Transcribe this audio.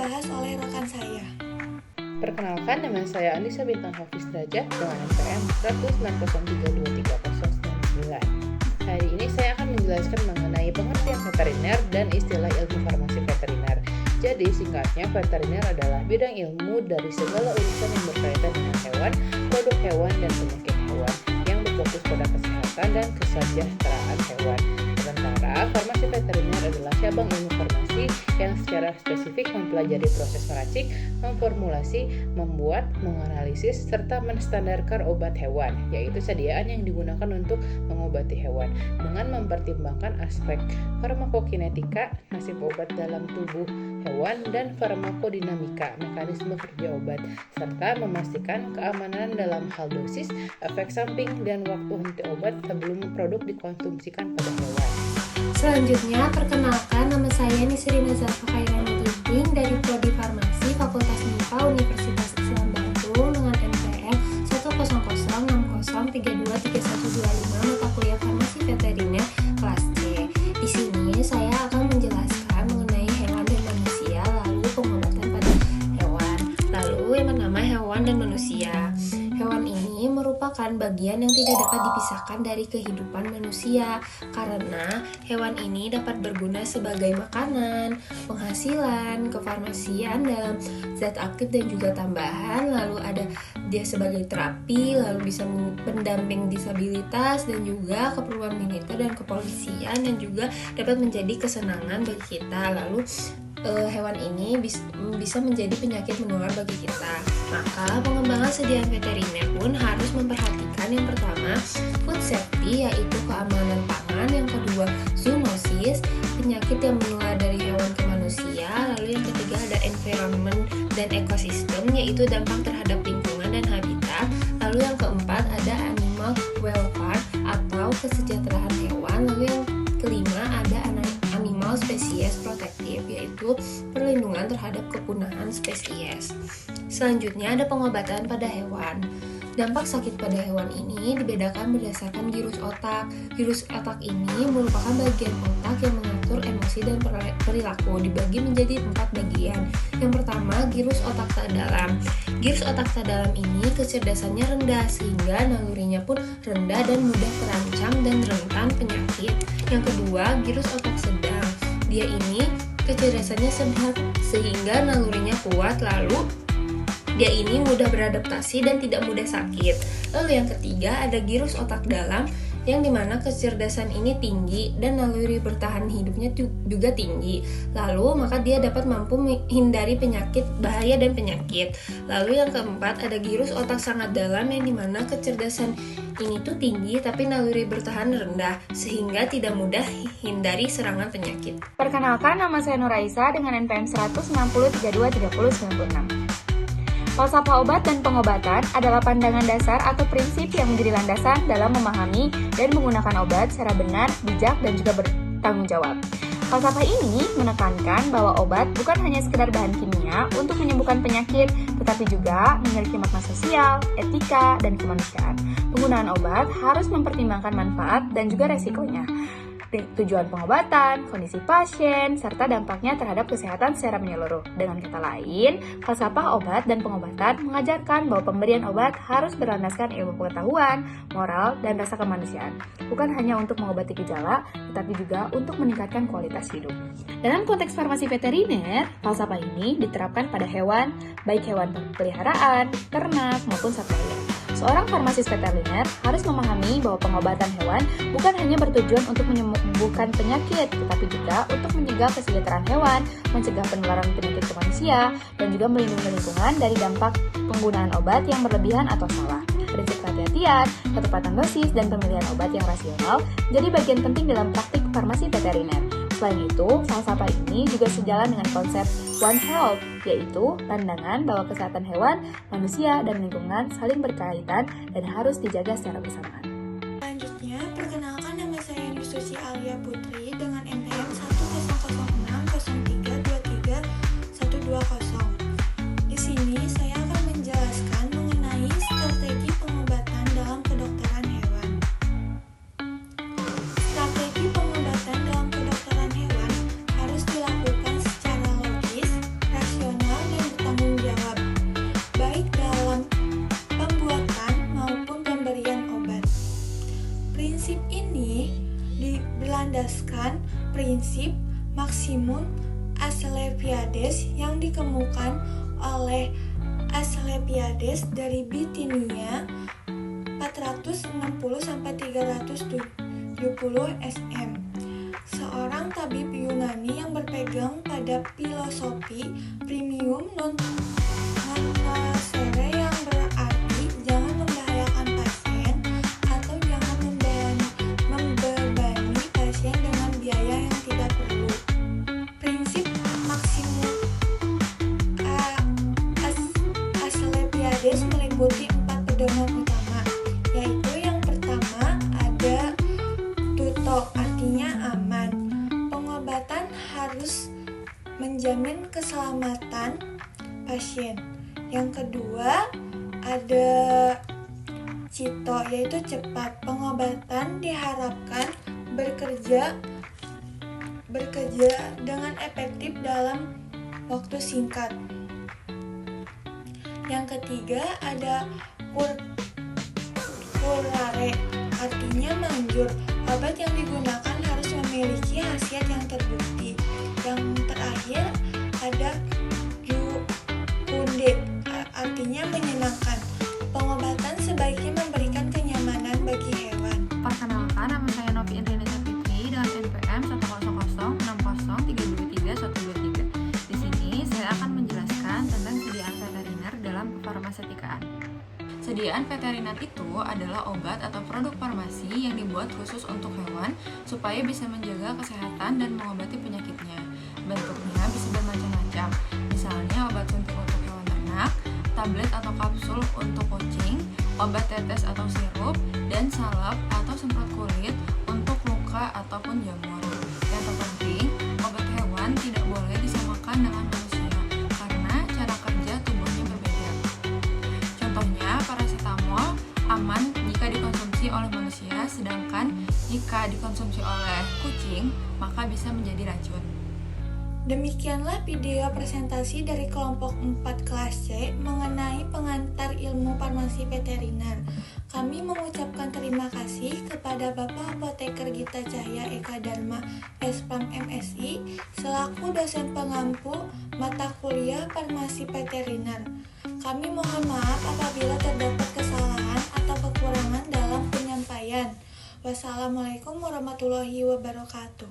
dibahas oleh rekan saya. Perkenalkan, nama saya Anissa Bintang Hafiz Derajat dengan NPM 190323099. Hari ini saya akan menjelaskan mengenai pengertian veteriner dan istilah ilmu farmasi veteriner. Jadi singkatnya, veteriner adalah bidang ilmu dari segala urusan yang berkaitan dengan hewan, produk hewan, dan penyakit hewan yang berfokus pada kesehatan dan kesejahteraan hewan. Sementara farmasi veteriner adalah cabang ilmu farmasi yang secara spesifik mempelajari proses meracik, memformulasi, membuat, menganalisis, serta menstandarkan obat hewan, yaitu sediaan yang digunakan untuk mengobati hewan, dengan mempertimbangkan aspek farmakokinetika, nasib obat dalam tubuh hewan, dan farmakodinamika, mekanisme kerja obat, serta memastikan keamanan dalam hal dosis, efek samping, dan waktu henti obat sebelum produk dikonsumsikan pada hewan. Selanjutnya, perkenalkan, nama saya Nisrina Zarfa Khairani Ginting dari Prodi Farmasi Fakultas MIPA Universitas Islam Bandung dengan NPM 1006060323125 mata kuliah Farmasi Veteriner kelas C. Di sini saya akan menjelaskan mengenai hewan dan manusia, lalu pengobatan pada hewan. Lalu yang pertama, hewan dan manusia. Hewan ini merupakan bagian yang tidak dapat dipisahkan dari kehidupan manusia karena hewan ini dapat berguna sebagai makanan, penghasilan, kefarmasian dalam zat aktif dan juga tambahan, lalu ada dia sebagai terapi, lalu bisa pendamping disabilitas dan juga keperluan militer dan kepolisian, dan juga dapat menjadi kesenangan bagi kita. Lalu hewan ini bisa menjadi penyakit menular bagi kita. Maka pengembangan sediaan veteriner pun harus memperhatikan yang pertama food safety, yaitu keamanan pangan, yang kedua zoonosis, penyakit yang menular dari hewan ke manusia, lalu yang ketiga ada environment dan ekosistem, yaitu dampak terhadap lingkungan dan habitat, lalu yang keempat ada animal welfare atau kesejahteraan hewan, lalu yang kelima ada animal species protective, yaitu perlindungan terhadap kepunahan spesies. Selanjutnya ada pengobatan pada hewan. Dampak sakit pada hewan ini dibedakan berdasarkan gyrus otak. Gyrus otak ini merupakan bagian otak yang mengatur emosi dan perilaku, dibagi menjadi 4 bagian. Yang pertama, gyrus otak tak dalam. Gyrus otak tak dalam ini kecerdasannya rendah sehingga nalurinya pun rendah dan mudah terancam dan rentan penyakit. Yang kedua, gyrus otak sedang. Dia ini kecerdasannya sedang sehingga nalurinya kuat, lalu dia ini mudah beradaptasi dan tidak mudah sakit. Lalu yang ketiga ada gyrus otak dalam, yang dimana kecerdasan ini tinggi dan naluri bertahan hidupnya juga tinggi. Lalu maka dia dapat mampu menghindari penyakit, bahaya dan penyakit. Lalu yang keempat ada gyrus otak sangat dalam, yang dimana kecerdasan ini tuh tinggi tapi naluri bertahan rendah sehingga tidak mudah hindari serangan penyakit. Perkenalkan, nama saya Nur Aisyah dengan NPM 160323096. Falsafah obat dan pengobatan adalah pandangan dasar atau prinsip yang menjadi landasan dalam memahami dan menggunakan obat secara benar, bijak, dan juga bertanggung jawab. Falsafah ini menekankan bahwa obat bukan hanya sekedar bahan kimia untuk menyembuhkan penyakit, tetapi juga memiliki makna sosial, etika, dan kemanusiaan. Penggunaan obat harus mempertimbangkan manfaat dan juga resikonya, tujuan pengobatan, kondisi pasien, serta dampaknya terhadap kesehatan secara menyeluruh. Dengan kata lain, falsafah obat dan pengobatan mengajarkan bahwa pemberian obat harus berlandaskan ilmu pengetahuan, moral, dan rasa kemanusiaan. Bukan hanya untuk mengobati gejala, tetapi juga untuk meningkatkan kualitas hidup. Dalam konteks farmasi veteriner, falsafah ini diterapkan pada hewan, baik hewan peliharaan, ternak, maupun satwa liar. Seorang farmasis veteriner harus memahami bahwa pengobatan hewan bukan hanya bertujuan untuk menyembuhkan penyakit, tetapi juga untuk mencegah kesejahteraan hewan, mencegah penularan penyakit ke manusia, dan juga melindungi lingkungan dari dampak penggunaan obat yang berlebihan atau salah. Prinsip kehati-hatian, ketepatan dosis, dan pemilihan obat yang rasional jadi bagian penting dalam praktik farmasi veteriner. Selain itu, falsafah ini juga sejalan dengan konsep One Health, yaitu pandangan bahwa kesehatan hewan, manusia, dan lingkungan saling berkaitan dan harus dijaga secara bersamaan. Selanjutnya, perkenalkan, nama saya Nursusi Alia Putri dengan NPM 1006063232120. Di sini saya akan menjelaskan mengenai strategi pengobatan dalam kedokteran hewan. Strategi pengobatan dalam kedokteran hewan harus dilakukan secara logis, rasional, Maximum Asclepiades yang ditemukan oleh Asclepiades dari Bithynia 460-370 sm. Seorang tabib Yunani yang berpegang pada filosofi primum non nocere yang berarti jangan membahayakan pasien atau jangan membebani pasien dengan biaya yang tidak perlu. Prinsip maksimum Asclepiades meliputi 4 pedoman utama, yaitu yang pertama ada tuto, artinya aman. Pengobatan harus menjamin keselamatan pasien. Yang kedua ada cito, yaitu cepat. Pengobatan diharapkan bekerja dengan efektif dalam waktu singkat. Yang ketiga ada curare, artinya manjur. Obat yang digunakan harus memiliki khasiat yang terbukti. Yang terakhir ada jucunde, artinya menyenangkan. Pengobatan sebaiknya memberikan kenyamanan bagi hewan. Perkenalkan, nama saya Novi Indrianita Fitri dengan NPM 1006063233123. Di sini saya akan menjelaskan tentang sediaan veteriner dalam kefarmasetikaan. Sediaan veteriner itu adalah obat atau produk farmasi yang dibuat khusus untuk hewan supaya bisa menjaga kesehatan dan mengobati penyakitnya. Bentuknya bisa bermacam-macam, misalnya obat suntik untuk hewan ternak, tablet atau kapsul untuk kucing, obat tetes atau sirup, dan salep atau semprot kulit untuk luka ataupun jamur. Yang terpenting, obat hewan tidak boleh disamakan dengan manusia karena cara kerja tubuhnya berbeda. Contohnya, paracetamol aman jika dikonsumsi oleh manusia, sedangkan jika dikonsumsi oleh kucing, maka bisa menjadi racun. Demikianlah video presentasi dari kelompok 4 kelas C mengenai pengantar ilmu farmasi veteriner. Kami mengucapkan terima kasih kepada Bapak Apoteker Gita Cahya Eka Dharma Spam MSI selaku dosen pengampu mata kuliah farmasi veteriner. Kami mohon maaf apabila terdapat kesalahan atau kekurangan dalam penyampaian. Wassalamualaikum warahmatullahi wabarakatuh.